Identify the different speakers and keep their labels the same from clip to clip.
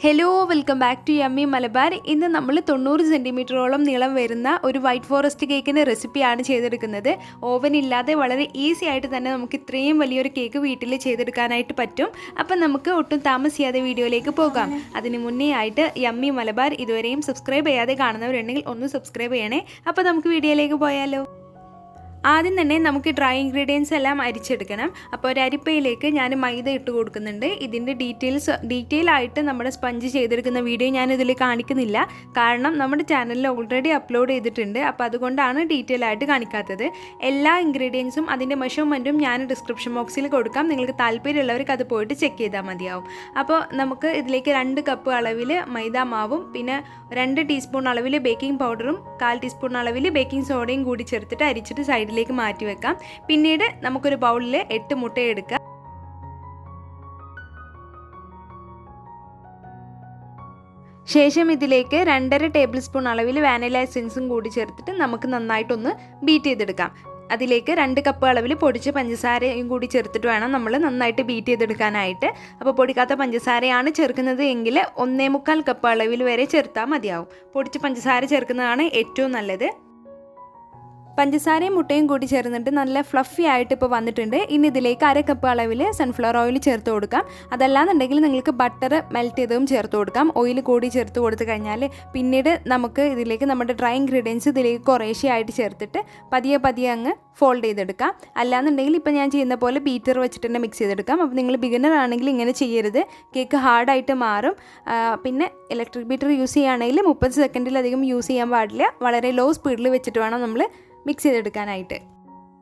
Speaker 1: Hello welcome back to yummy Malabar. ഇന്ന് നമ്മൾ 90 സെൻറ്റിമീറ്ററോളം നീളം വരുന്ന ഒരു വൈറ്റ് ഫോറസ്റ്റ് കേക്കിൻ്റെ റെസിപ്പിയാണ് ചെയ്തെടുക്കുന്നത്. ഓവൻ ഇല്ലാതെ വളരെ ഈസി ആയിട്ട് തന്നെ നമുക്ക് ഇത്രയും വലിയൊരു കേക്ക് വീട്ടിൽ ചെയ്തെടുക്കാനായിട്ട് പറ്റും. അപ്പം നമുക്ക് ഒട്ടും താമസിയാതെ വീഡിയോയിലേക്ക് പോകാം. അതിന് മുന്നേ ആയിട്ട് യമ്മി മലബാർ ഇതുവരെയും സബ്സ്ക്രൈബ് ചെയ്യാതെ കാണുന്നവരുണ്ടെങ്കിൽ ഒന്ന് സബ്സ്ക്രൈബ് ചെയ്യണേ. അപ്പോൾ നമുക്ക് വീഡിയോയിലേക്ക് പോയാലോ. ആദ്യം തന്നെ നമുക്ക് ഡ്രൈ ഇൻഗ്രീഡിയൻസ് എല്ലാം അരിച്ചെടുക്കണം. അപ്പോൾ ഒരു അരിപ്പയിലേക്ക് ഞാൻ മൈദ ഇട്ട് കൊടുക്കുന്നുണ്ട്. ഇതിൻ്റെ ഡീറ്റെയിൽ ആയിട്ട് നമ്മുടെ സ്പഞ്ച് ചെയ്തെടുക്കുന്ന വീഡിയോ ഞാൻ ഇതിൽ കാണിക്കുന്നില്ല, കാരണം നമ്മുടെ ചാനലിൽ ഓൾറെഡി അപ്ലോഡ് ചെയ്തിട്ടുണ്ട്. അപ്പോൾ അതുകൊണ്ടാണ് ഡീറ്റെയിൽ ആയിട്ട് കാണിക്കാത്തത്. എല്ലാ ഇൻഗ്രീഡിയൻസും അതിൻ്റെ മെഷർമെൻറ്റും ഞാൻ ഡിസ്ക്രിപ്ഷൻ ബോക്സിൽ കൊടുക്കാം. നിങ്ങൾക്ക് താല്പര്യമുള്ളവർക്ക് അത് പോയിട്ട് ചെക്ക് ചെയ്താൽ മതിയാവും. അപ്പോൾ നമുക്ക് ഇതിലേക്ക് 2 കപ്പ് അളവിൽ മൈദ മാവും പിന്നെ 2 ടീസ്പൂൺ അളവിൽ ബേക്കിംഗ് പൗഡറും 1/4 ടീസ്പൂൺ അളവിൽ ബേക്കിംഗ് സോഡയും കൂടി ചേർത്തിട്ട് അരിച്ചിട്ട് സൈഡിലേക്ക് മാറ്റി വെക്കാം. പിന്നീട് നമുക്കൊരു ബൗളിൽ 8 മുട്ട എടുക്കാം. ശേഷം ഇതിലേക്ക് 2.5 ടേബിൾ സ്പൂൺ അളവിൽ വാനില എസൻസും കൂടി ചേർത്തിട്ട് നമുക്ക് നന്നായിട്ടൊന്ന് ബീറ്റ് ചെയ്തെടുക്കാം. അതിലേക്ക് 2 കപ്പ് അളവിൽ പൊടിച്ച പഞ്ചസാരയും കൂടി ചേർത്തിട്ട് വേണം നമ്മൾ നന്നായിട്ട് ബീറ്റ് ചെയ്തെടുക്കാനായിട്ട്. അപ്പോൾ പൊടിക്കാത്ത പഞ്ചസാരയാണ് ചേർക്കുന്നത് എങ്കിൽ 1.25 കപ്പ് അളവിൽ വരെ ചേർത്താൽ മതിയാവും. പൊടിച്ച പഞ്ചസാര ചേർക്കുന്നതാണ് ഏറ്റവും നല്ലത്. പഞ്ചസാരയും മുട്ടയും കൂടി ചേർന്നിട്ട് നല്ല ഫ്ലഫി ആയിട്ട് ഇപ്പോൾ വന്നിട്ടുണ്ട്. ഇനി ഇതിലേക്ക് 1/2 കപ്പ് അളവിൽ സൺഫ്ലവർ ഓയിൽ ചേർത്ത് കൊടുക്കാം. അതല്ലാന്നുണ്ടെങ്കിൽ നിങ്ങൾക്ക് ബട്ടർ മെൽറ്റ് ചെയ്തതും ചേർത്ത് കൊടുക്കാം. ഓയിൽ കൂടി ചേർത്ത് കൊടുത്തു കഴിഞ്ഞാൽ പിന്നീട് നമുക്ക് ഇതിലേക്ക് നമ്മുടെ ഡ്രൈ ഇൻഗ്രീഡിയൻസ് ഇതിലേക്ക് കുറേശ്ശെയായിട്ട് ചേർത്തിട്ട് പതിയെ അങ്ങ് ഫോൾഡ് ചെയ്തെടുക്കാം. അല്ലാന്നുണ്ടെങ്കിൽ ഇപ്പോൾ ഞാൻ ചെയ്യുന്ന പോലെ ബീറ്റർ വെച്ചിട്ട് തന്നെ മിക്സ് ചെയ്തെടുക്കാം. അപ്പോൾ നിങ്ങൾ ബിഗിനർ ആണെങ്കിൽ ഇങ്ങനെ ചെയ്യരുത്, കേക്ക് ഹാർഡായിട്ട് മാറും. പിന്നെ ഇലക്ട്രിക് ബീറ്റർ യൂസ് ചെയ്യുകയാണെങ്കിൽ 30 സെക്കൻഡിലധികം യൂസ് ചെയ്യാൻ പാടില്ല. വളരെ ലോ സ്പീഡിൽ വെച്ചിട്ട് വേണം നമ്മൾ മിക്സ് ചെയ്തെടുക്കാനായിട്ട്.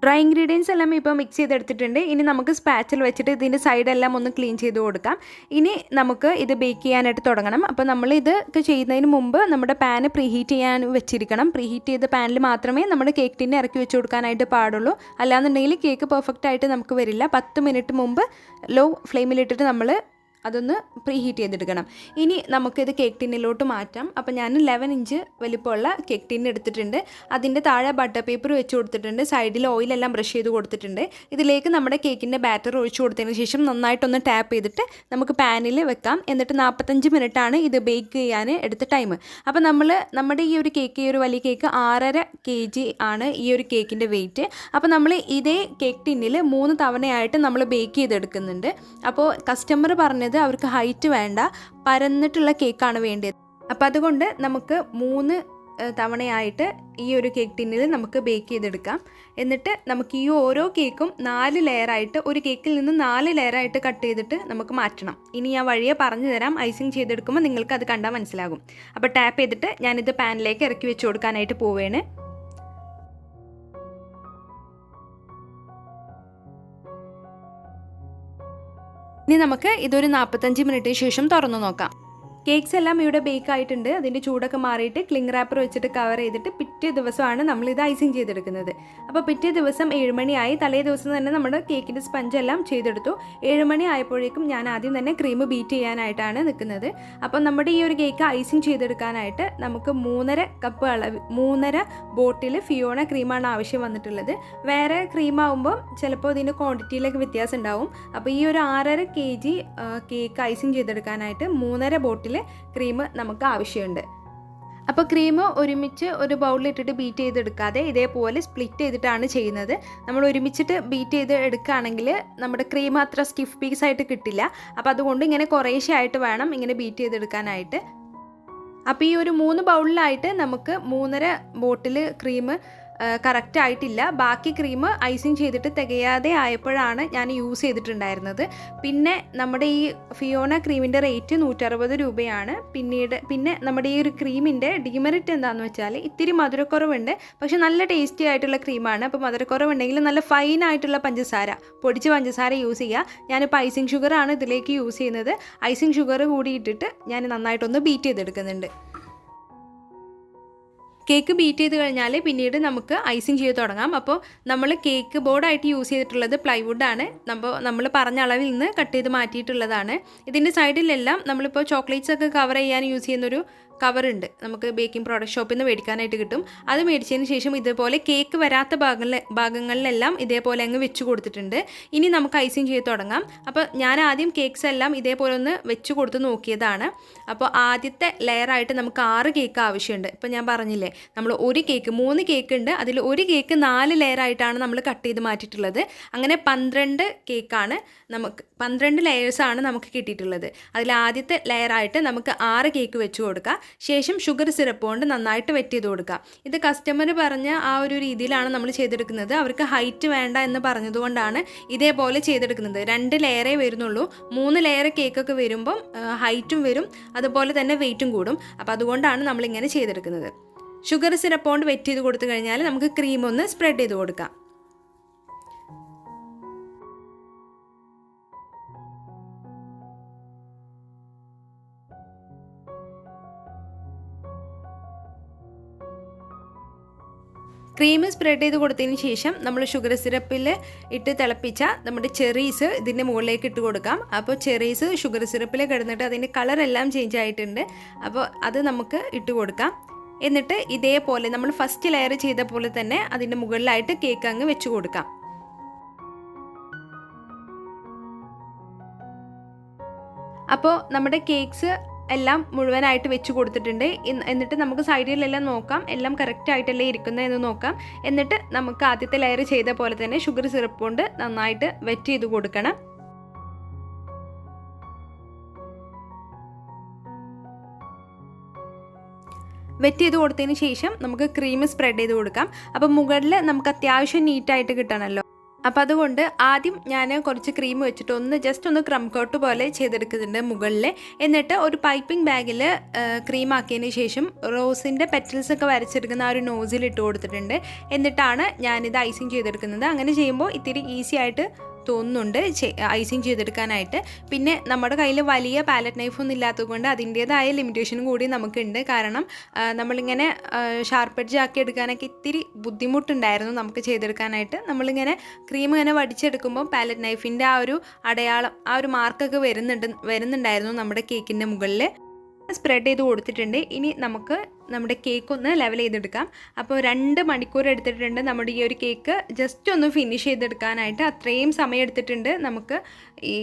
Speaker 1: ഡ്രൈ ഇൻഗ്രീഡിയൻസ് എല്ലാം ഇപ്പോൾ മിക്സ് ചെയ്തെടുത്തിട്ടുണ്ട്. ഇനി നമുക്ക് സ്പാച്ചിൽ വെച്ചിട്ട് ഇതിൻ്റെ സൈഡെല്ലാം ഒന്ന് ക്ലീൻ ചെയ്ത് കൊടുക്കാം. ഇനി നമുക്ക് ഇത് ബേക്ക് ചെയ്യാനായിട്ട് തുടങ്ങണം. അപ്പോൾ നമ്മൾ ഇതൊക്കെ ചെയ്യുന്നതിന് മുമ്പ് നമ്മുടെ പാന് പ്രീഹീറ്റ് ചെയ്യാൻ വെച്ചിരിക്കണം. പ്രീഹീറ്റ് ചെയ്ത പാനിൽ മാത്രമേ നമ്മുടെ കേക്ക് ടിന്നെ ഇറക്കി വെച്ച് കൊടുക്കാനായിട്ട് പാടുള്ളൂ. അല്ലാന്നുണ്ടെങ്കിൽ കേക്ക് പെർഫെക്റ്റ് ആയിട്ട് നമുക്ക് വരില്ല. 10 മിനിറ്റ് മുമ്പ് ലോ ഫ്ലെയിമിലിട്ടിട്ട് നമ്മൾ അതൊന്ന് പ്രീഹീറ്റ് ചെയ്തെടുക്കണം. ഇനി നമുക്കിത് കേക്ക് ടിന്നിലോട്ട് മാറ്റാം. അപ്പോൾ ഞാൻ 11 ഇഞ്ച് വലിപ്പമുള്ള കേക്ക് ടിൻ എടുത്തിട്ടുണ്ട്. അതിൻ്റെ താഴെ ബട്ടർ പേപ്പർ വെച്ച് കൊടുത്തിട്ടുണ്ട്. സൈഡിൽ ഓയിലെല്ലാം ബ്രഷ് ചെയ്ത് കൊടുത്തിട്ടുണ്ട്. ഇതിലേക്ക് നമ്മുടെ കേക്കിൻ്റെ ബാറ്റർ ഒഴിച്ചു കൊടുത്തതിന് ശേഷം നന്നായിട്ടൊന്ന് ടാപ്പ് ചെയ്തിട്ട് നമുക്ക് പാനിൽ വെക്കാം. എന്നിട്ട് 45 മിനിറ്റാണ് ഇത് ബേക്ക് ചെയ്യാൻ എടുത്ത ടൈം. അപ്പോൾ നമ്മുടെ ഈ ഒരു കേക്ക്, ഈ ഒരു വലിയ കേക്ക് 6.5 kg ആണ് ഈ ഒരു കേക്കിൻ്റെ വെയിറ്റ്. അപ്പോൾ നമ്മൾ ഇതേ കേക്ക് ടിന്നിൽ 3 തവണയായിട്ട് നമ്മൾ ബേക്ക് ചെയ്തെടുക്കുന്നുണ്ട്. അപ്പോൾ കസ്റ്റമർ പറഞ്ഞത് അവർക്ക് ഹൈറ്റ് വേണ്ട, പരന്നിട്ടുള്ള കേക്കാണ് വേണ്ടത്. അപ്പോൾ അതുകൊണ്ട് നമുക്ക് 3 തവണയായിട്ട് ഈ ഒരു കേക്ക് ടിന്നിൽ നമുക്ക് ബേക്ക് ചെയ്തെടുക്കാം. എന്നിട്ട് നമുക്ക് ഈ ഓരോ കേക്കും 4 ലെയറായിട്ട്, ഒരു കേക്കിൽ നിന്ന് 4 ലെയറായിട്ട് കട്ട് ചെയ്തിട്ട് നമുക്ക് മാറ്റണം. ഇനി ഞാൻ വഴിയെ പറഞ്ഞു തരാം. ഐസിങ് ചെയ്തെടുക്കുമ്പോൾ നിങ്ങൾക്ക് അത് കണ്ടാൽ മനസ്സിലാകും. അപ്പോൾ ടാപ്പ് ചെയ്തിട്ട് ഞാനിത് പാനിലേക്ക് ഇറക്കി വെച്ച് കൊടുക്കാനായിട്ട് പോവുകയാണ്. ഇനി നമുക്ക് ഇതൊരു 45 മിനിറ്റിന് ശേഷം തുറന്നു നോക്കാം. കേക്ക്സ് എല്ലാം ഇവിടെ ബേക്ക് ആയിട്ടുണ്ട്. അതിൻ്റെ ചൂടൊക്കെ മാറിയിട്ട് ക്ലിംഗ് റാപ്പർ വെച്ചിട്ട് കവർ ചെയ്തിട്ട് പിറ്റേ ദിവസമാണ് നമ്മളിത് ഐസിങ് ചെയ്തെടുക്കുന്നത്. അപ്പോൾ പിറ്റേ ദിവസം 7 മണിയായി. തലേ ദിവസം തന്നെ നമ്മുടെ കേക്കിൻ്റെ സ്പഞ്ചെല്ലാം ചെയ്തെടുത്തു. 7 മണി ആയപ്പോഴേക്കും ഞാൻ ആദ്യം തന്നെ ക്രീം ബീറ്റ് ചെയ്യാനായിട്ടാണ് നിൽക്കുന്നത്. അപ്പോൾ നമ്മുടെ ഈ ഒരു കേക്ക് ഐസിങ് ചെയ്തെടുക്കാനായിട്ട് നമുക്ക് 3.5 കപ്പ് അളവ് 3.5 ബോട്ടിൽ ഫിയോണ ക്രീമാണ് ആവശ്യം വന്നിട്ടുള്ളത്. വേറെ ക്രീമാവുമ്പോൾ ചിലപ്പോൾ ഇതിൻ്റെ ക്വാണ്ടിറ്റിയിലൊക്കെ വ്യത്യാസം ഉണ്ടാവും. അപ്പോൾ ഈ ഒരു 6.5 kg കേക്ക് ഐസിങ് ചെയ്തെടുക്കാനായിട്ട് 3.5 ബോട്ടിൽ ക്രീം നമുക്ക് ആവശ്യമുണ്ട്. അപ്പോൾ ക്രീം ഒരുമിച്ച് ഒരു ബൗളിലിട്ടിട്ട് ബീറ്റ് ചെയ്തെടുക്കാതെ ഇതേപോലെ സ്പ്ലിറ്റ് ചെയ്തിട്ടാണ് ചെയ്യുന്നത്. നമ്മൾ ഒരുമിച്ചിട്ട് ബീറ്റ് ചെയ്ത് എടുക്കുകയാണെങ്കിൽ നമ്മുടെ ക്രീം അത്ര സ്റ്റിഫ് പീസായിട്ട് കിട്ടില്ല. അപ്പോൾ അതുകൊണ്ട് ഇങ്ങനെ കുറേശ്ശെ ആയിട്ട് വേണം ഇങ്ങനെ ബീറ്റ് ചെയ്തെടുക്കാനായിട്ട്. അപ്പോൾ ഈ ഒരു 3 ബൗളിലായിട്ട് നമുക്ക് 3.5 ബോട്ടിൽ ക്രീം കറക്റ്റ് ആയിട്ടില്ല. ബാക്കി ക്രീം ഐസിങ് ചെയ്തിട്ട് തികയാതെ ആയപ്പോഴാണ് ഞാൻ യൂസ് ചെയ്തിട്ടുണ്ടായിരുന്നത്. പിന്നെ നമ്മുടെ ഈ ഫിയോണ ക്രീമിൻ്റെ റേറ്റ് 160 രൂപയാണ്. പിന്നെ നമ്മുടെ ഈ ഒരു ക്രീമിൻ്റെ ഡിമെറിറ്റ് എന്താണെന്ന് വെച്ചാൽ ഇത്തിരി മധുരക്കുറവുണ്ട്. പക്ഷെ നല്ല ടേസ്റ്റി ആയിട്ടുള്ള ക്രീമാണ്. അപ്പോൾ മധുരക്കുറവുണ്ടെങ്കിൽ നല്ല ഫൈൻ ആയിട്ടുള്ള പഞ്ചസാര, പൊടിച്ച പഞ്ചസാര യൂസ് ചെയ്യുക. ഞാനിപ്പോൾ ഐസിങ് ഷുഗറാണ് ഇതിലേക്ക് യൂസ് ചെയ്യുന്നത്. ഐസിങ് ഷുഗർ കൂടി ഇട്ടിട്ട് ഞാൻ നന്നായിട്ടൊന്ന് ബീറ്റ് ചെയ്തെടുക്കുന്നുണ്ട്. കേക്ക് ബീറ്റ് ചെയ്ത് കഴിഞ്ഞാൽ പിന്നീട് നമുക്ക് ഐസിങ് ചെയ്ത് തുടങ്ങാം. അപ്പോൾ നമ്മൾ കേക്ക് ബോർഡായിട്ട് യൂസ് ചെയ്തിട്ടുള്ളത് പ്ലൈവുഡാണ്. നമ്മൾ പറഞ്ഞ അളവിൽ നിന്ന് കട്ട് ചെയ്ത് മാറ്റിയിട്ടുള്ളതാണ്. ഇതിൻ്റെ സൈഡിലെല്ലാം നമ്മളിപ്പോൾ ചോക്ലേറ്റ്സ് ഒക്കെ കവർ ചെയ്യാൻ യൂസ് ചെയ്യുന്നൊരു കവറുണ്ട്, നമുക്ക് ബേക്കിംഗ് പ്രോഡക്റ്റ് ഷോപ്പിൽ നിന്ന് മേടിക്കാനായിട്ട് കിട്ടും. അത് മേടിച്ചതിന് ശേഷം ഇതുപോലെ കേക്ക് വരാത്ത ഭാഗങ്ങളിലെല്ലാം ഇതേപോലെ അങ്ങ് വെച്ച് കൊടുത്തിട്ടുണ്ട്. ഇനി നമുക്ക് ഐസിങ് ചെയ്ത് തുടങ്ങാം. അപ്പോൾ ഞാൻ ആദ്യം കേക്ക്സ് എല്ലാം ഇതേപോലെ ഒന്ന് വെച്ച് കൊടുത്ത് നോക്കിയതാണ്. അപ്പോൾ ആദ്യത്തെ ലെയറായിട്ട് നമുക്ക് 6 കേക്ക് ആവശ്യമുണ്ട്. ഇപ്പോൾ ഞാൻ പറഞ്ഞില്ലേ, നമ്മൾ ഒരു കേക്ക് 3 കേക്ക് ഉണ്ട്, അതിൽ ഒരു കേക്ക് 4 ലെയറായിട്ടാണ് നമ്മൾ കട്ട് ചെയ്ത് മാറ്റിയിട്ടുള്ളത്. അങ്ങനെ 12 കേക്കാണ് നമുക്ക് 12 ലെയേഴ്സാണ് നമുക്ക് കിട്ടിയിട്ടുള്ളത്. അതിൽ ആദ്യത്തെ ലെയറായിട്ട് നമുക്ക് 6 കേക്ക് വെച്ച് കൊടുക്കുക. ശേഷം ഷുഗർ സിറപ്പ് കൊണ്ട് നന്നായിട്ട് വെറ്റ് ചെയ്ത് കൊടുക്കുക. ഇത് കസ്റ്റമർ പറഞ്ഞ ആ ഒരു രീതിയിലാണ് നമ്മൾ ചെയ്തെടുക്കുന്നത്. അവർക്ക് ഹൈറ്റ് വേണ്ട എന്ന് പറഞ്ഞതുകൊണ്ടാണ് ഇതേപോലെ ചെയ്തെടുക്കുന്നത്. 2 ലെയറേ വരുന്നുള്ളൂ. 3 ലെയർ കേക്കൊക്കെ വരുമ്പം ഹൈറ്റും വരും, അതുപോലെ തന്നെ വെയിറ്റും കൂടും. അപ്പോൾ അതുകൊണ്ടാണ് നമ്മളിങ്ങനെ ചെയ്തെടുക്കുന്നത്. ഷുഗർ സിറപ്പ് കൊണ്ട് വെറ്റ് ചെയ്ത് കൊടുത്തു കഴിഞ്ഞാൽ നമുക്ക് ക്രീം ഒന്ന് സ്പ്രെഡ് ചെയ്ത് കൊടുക്കാം. ക്രീം സ്പ്രെഡ് ചെയ്ത് കൊടുത്തതിന് ശേഷം നമ്മൾ ഷുഗർ സിറപ്പിൽ ഇട്ട് തിളപ്പിച്ച നമ്മുടെ ചെറീസ് ഇതിൻ്റെ മുകളിലേക്ക് ഇട്ട് കൊടുക്കാം. അപ്പോൾ ചെറീസ് ഷുഗർ സിറപ്പിൽ കിടന്നിട്ട് അതിൻ്റെ കളറെല്ലാം ചേഞ്ച് ആയിട്ടുണ്ട്. അപ്പോൾ അത് നമുക്ക് ഇട്ട് കൊടുക്കാം. എന്നിട്ട് ഇതേപോലെ നമ്മൾ ഫസ്റ്റ് ലെയർ ചെയ്ത പോലെ തന്നെ അതിൻ്റെ മുകളിലായിട്ട് കേക്ക് അങ്ങ് വെച്ച് കൊടുക്കാം. അപ്പോൾ നമ്മുടെ കേക്ക്സ് എല്ലാം മുഴുവനായിട്ട് വെച്ച് കൊടുത്തിട്ടുണ്ട്. എന്നിട്ട് നമുക്ക് സൈഡിലെല്ലാം നോക്കാം, എല്ലാം കറക്റ്റ് ആയിട്ടല്ലേ ഇരിക്കുന്നത് എന്ന് നോക്കാം. എന്നിട്ട് നമുക്ക് ആദ്യത്തെ ലെയർ ചെയ്ത പോലെ തന്നെ ഷുഗർ സിറപ്പ് കൊണ്ട് നന്നായിട്ട് വെറ്റ് ചെയ്ത് കൊടുക്കണം. വെറ്റ് ചെയ്ത് കൊടുത്തതിന് ശേഷം നമുക്ക് ക്രീം സ്പ്രെഡ് ചെയ്ത് കൊടുക്കാം. അപ്പോൾ മുകളിൽ നമുക്ക് അത്യാവശ്യം നീറ്റായിട്ട് കിട്ടണമല്ലോ. അപ്പോൾ അതുകൊണ്ട് ആദ്യം ഞാൻ കുറച്ച് ക്രീം വെച്ചിട്ട് ജസ്റ്റ് ഒന്ന് ക്രം കോട്ട് പോലെ ചെയ്തെടുക്കുന്നുണ്ട് മുകളിൽ. എന്നിട്ട് ഒരു പൈപ്പിംഗ് ബാഗിൽ ക്രീം ആക്കിയതിന് ശേഷം റോസിൻ്റെ പെറ്റൽസ് ഒക്കെ വരച്ചെടുക്കുന്ന ആ ഒരു നോസിൽ ഇട്ട് കൊടുത്തിട്ടുണ്ട്. എന്നിട്ടാണ് ഞാനിത് ഐസിങ് ചെയ്തെടുക്കുന്നത്. അങ്ങനെ ചെയ്യുമ്പോൾ ഇത്തിരി ഈസി ആയിട്ട് തോന്നുന്നുണ്ട് ഐസിങ് ചെയ്തെടുക്കാനായിട്ട്. പിന്നെ നമ്മുടെ കയ്യിൽ വലിയ പാലറ്റ് നൈഫൊന്നും ഇല്ലാത്തതുകൊണ്ട് അതിൻ്റേതായ ലിമിറ്റേഷനും കൂടി നമുക്കുണ്ട്. കാരണം നമ്മളിങ്ങനെ ഷാർപ്പ് എഡ്ജ് ആക്കി എടുക്കാനൊക്കെ ഇത്തിരി ബുദ്ധിമുട്ടുണ്ടായിരുന്നു നമുക്ക് ചെയ്തെടുക്കാനായിട്ട്. നമ്മളിങ്ങനെ ക്രീം ഇങ്ങനെ വടിച്ചെടുക്കുമ്പോൾ പാലറ്റ് നൈഫിൻ്റെ ആ ഒരു അടയാളം, ആ ഒരു മാർക്കൊക്കെ വരുന്നുണ്ടായിരുന്നു നമ്മുടെ കേക്കിൻ്റെ മുകളിൽ. സ്പ്രെഡ് ചെയ്ത് കൊടുത്തിട്ടുണ്ട്. ഇനി നമുക്ക് നമ്മുടെ കേക്ക് ഒന്ന് ലെവൽ ചെയ്തെടുക്കാം. അപ്പോൾ 2 മണിക്കൂർ എടുത്തിട്ടുണ്ട് നമ്മുടെ ഈ ഒരു കേക്ക് ജസ്റ്റ് ഒന്ന് ഫിനിഷ് ചെയ്തെടുക്കാനായിട്ട്. അത്രയും സമയം എടുത്തിട്ടുണ്ട് നമുക്ക്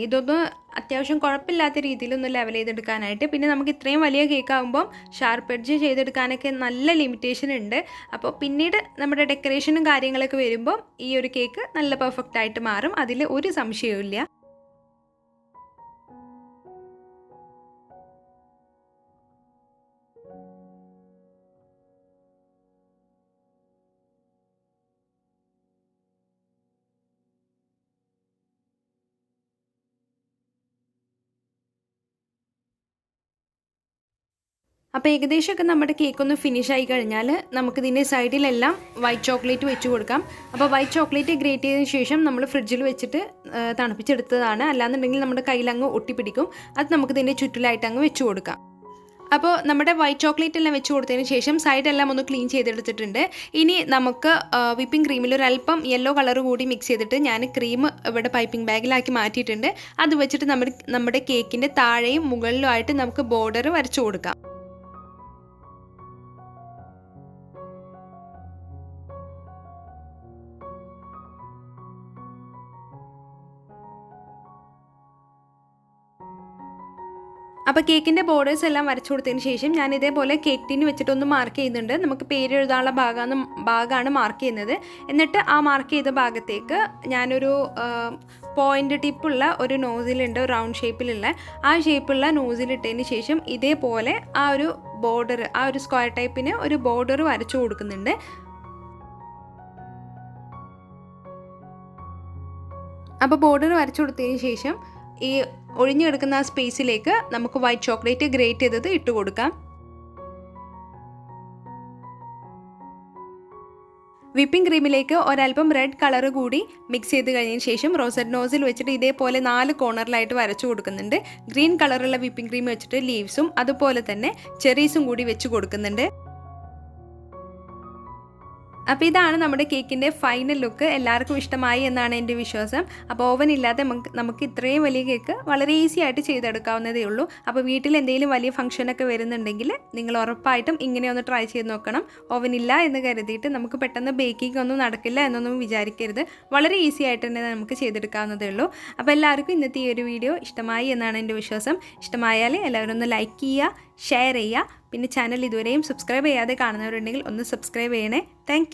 Speaker 1: ഇതൊന്ന് അത്യാവശ്യം കുഴപ്പമില്ലാത്ത രീതിയിലൊന്ന് ലെവൽ ചെയ്തെടുക്കാനായിട്ട്. പിന്നെ നമുക്ക് ഇത്രയും വലിയ കേക്ക് ആകുമ്പം ഷാർപ്പ് എഡ്ജ് ചെയ്തെടുക്കാനൊക്കെ നല്ല ലിമിറ്റേഷൻ ഉണ്ട്. അപ്പോൾ പിന്നീട് നമ്മുടെ ഡെക്കറേഷനും കാര്യങ്ങളൊക്കെ വരുമ്പം ഈ ഒരു കേക്ക് നല്ല പെർഫെക്റ്റ് ആയിട്ട് മാറും, അതിൽ ഒരു സംശയവും ഇല്ല. അപ്പോൾ ഏകദേശമൊക്കെ നമ്മുടെ കേക്ക് ഒന്ന് ഫിനിഷ് ആയി കഴിഞ്ഞാൽ നമുക്കിതിൻ്റെ സൈഡിലെല്ലാം വൈറ്റ് ചോക്ലേറ്റ് വെച്ച് കൊടുക്കാം. അപ്പോൾ വൈറ്റ് ചോക്ലേറ്റ് ഗ്രേറ്റ് ചെയ്തതിന് ശേഷം നമ്മൾ ഫ്രിഡ്ജിൽ വെച്ചിട്ട് തണുപ്പിച്ചെടുത്തതാണ്. അല്ലാന്നുണ്ടെങ്കിൽ നമ്മുടെ കയ്യിലങ്ങ് ഒട്ടിപ്പിടിക്കും. അത് നമുക്കിതിൻ്റെ ചുറ്റിലായിട്ട് അങ്ങ് വെച്ച് കൊടുക്കാം. അപ്പോൾ നമ്മുടെ വൈറ്റ് ചോക്ലേറ്റ് എല്ലാം വെച്ച് കൊടുത്തതിന് ശേഷം സൈഡെല്ലാം ഒന്ന് ക്ലീൻ ചെയ്തെടുത്തിട്ടുണ്ട്. ഇനി നമുക്ക് വിപ്പിംഗ് ക്രീമിൽ ഒരല്പം യെല്ലോ കളർ കൂടി മിക്സ് ചെയ്തിട്ട് ഞാൻ ക്രീം ഇവിടെ പൈപ്പിംഗ് ബാഗിലാക്കി മാറ്റിയിട്ടുണ്ട്. അത് വെച്ചിട്ട് നമ്മുടെ കേക്കിൻ്റെ താഴെയും മുകളിലുമായിട്ട് നമുക്ക് ബോർഡർ വരച്ചു കൊടുക്കാം. അപ്പോൾ കേക്കിൻ്റെ ബോർഡേഴ്സ് എല്ലാം വരച്ചു കൊടുത്തതിന് ശേഷം ഞാൻ ഇതേപോലെ കേക്ക് ടിന് വെച്ചിട്ടൊന്ന് മാർക്ക് ചെയ്യുന്നുണ്ട്. നമുക്ക് പേര് എഴുതാനുള്ള ഭാഗമാണ് മാർക്ക് ചെയ്യുന്നത്. എന്നിട്ട് ആ മാർക്ക് ചെയ്ത ഭാഗത്തേക്ക് ഞാനൊരു പോയിൻ്റ് ടിപ്പുള്ള ഒരു നോസിലുണ്ട്, റൗണ്ട് ഷേപ്പിലുള്ള ആ ഷേപ്പുള്ള നോസിലിട്ടതിന് ശേഷം ഇതേപോലെ ആ ഒരു ബോർഡർ, ആ ഒരു സ്ക്വയർ ടൈപ്പിന് ഒരു ബോർഡർ വരച്ചു കൊടുക്കുന്നുണ്ട്. അപ്പോൾ ബോർഡർ വരച്ചു കൊടുത്തതിന് ശേഷം ഈ ഒഴിഞ്ഞു കിടക്കുന്ന ആ സ്പേസിലേക്ക് നമുക്ക് വൈറ്റ് ചോക്ലേറ്റ് ഗ്രേറ്റ് ചെയ്തത് ഇട്ട് കൊടുക്കാം. വിപ്പിംഗ് ക്രീമിലേക്ക് ഒരല്പം റെഡ് കളർ കൂടി മിക്സ് ചെയ്ത് കഴിഞ്ഞതിന് ശേഷം റോസറ്റ് നോസിൽ വെച്ചിട്ട് ഇതേപോലെ 4 കോർണറിലായിട്ട് വരച്ചു കൊടുക്കുന്നുണ്ട്. ഗ്രീൻ കളറുള്ള വിപ്പിംഗ് ക്രീം വെച്ചിട്ട് ലീവ്സും അതുപോലെ തന്നെ ചെറീസും കൂടി വെച്ച് കൊടുക്കുന്നുണ്ട്. അപ്പോൾ ഇതാണ് നമ്മുടെ കേക്കിൻ്റെ ഫൈനൽ ലുക്ക്. എല്ലാവർക്കും ഇഷ്ടമായി എന്നാണ് എൻ്റെ വിശ്വാസം. അപ്പോൾ ഓവൻ ഇല്ലാതെ നമുക്ക് ഇത്രയും വലിയ കേക്ക് വളരെ ഈസി ആയിട്ട് ചെയ്തെടുക്കാവുന്നതേ ഉള്ളൂ. അപ്പോൾ വീട്ടിൽ എന്തെങ്കിലും വലിയ ഫംഗ്ഷനൊക്കെ വരുന്നുണ്ടെങ്കിൽ നിങ്ങൾ ഉറപ്പായിട്ടും ഇങ്ങനെ ഒന്ന് ട്രൈ ചെയ്ത് നോക്കണം. ഓവൻ ഇല്ല എന്ന് കരുതിയിട്ട് നമുക്ക് പെട്ടെന്ന് ബേക്കിംഗ് ഒന്നും നടക്കില്ല എന്നൊന്നും വിചാരിക്കരുത്. വളരെ ഈസി ആയിട്ട് തന്നെ നമുക്ക് ചെയ്തെടുക്കാവുന്നതേ ഉള്ളൂ. അപ്പോൾ എല്ലാവർക്കും ഇന്നത്തെ ഈ ഒരു വീഡിയോ ഇഷ്ടമായി എന്നാണ് എൻ്റെ വിശ്വാസം. ഇഷ്ടമായാൽ എല്ലാവരും ഒന്ന് ലൈക്ക് ചെയ്യുക, ഷെയർ ചെയ്യുക. പിന്നെ ചാനൽ ഇതുവരെയും സബ്സ്ക്രൈബ് ചെയ്യാതെ കാണുന്നവരുണ്ടെങ്കിൽ ഒന്ന് സബ്സ്ക്രൈബ് ചെയ്യണേ. താങ്ക്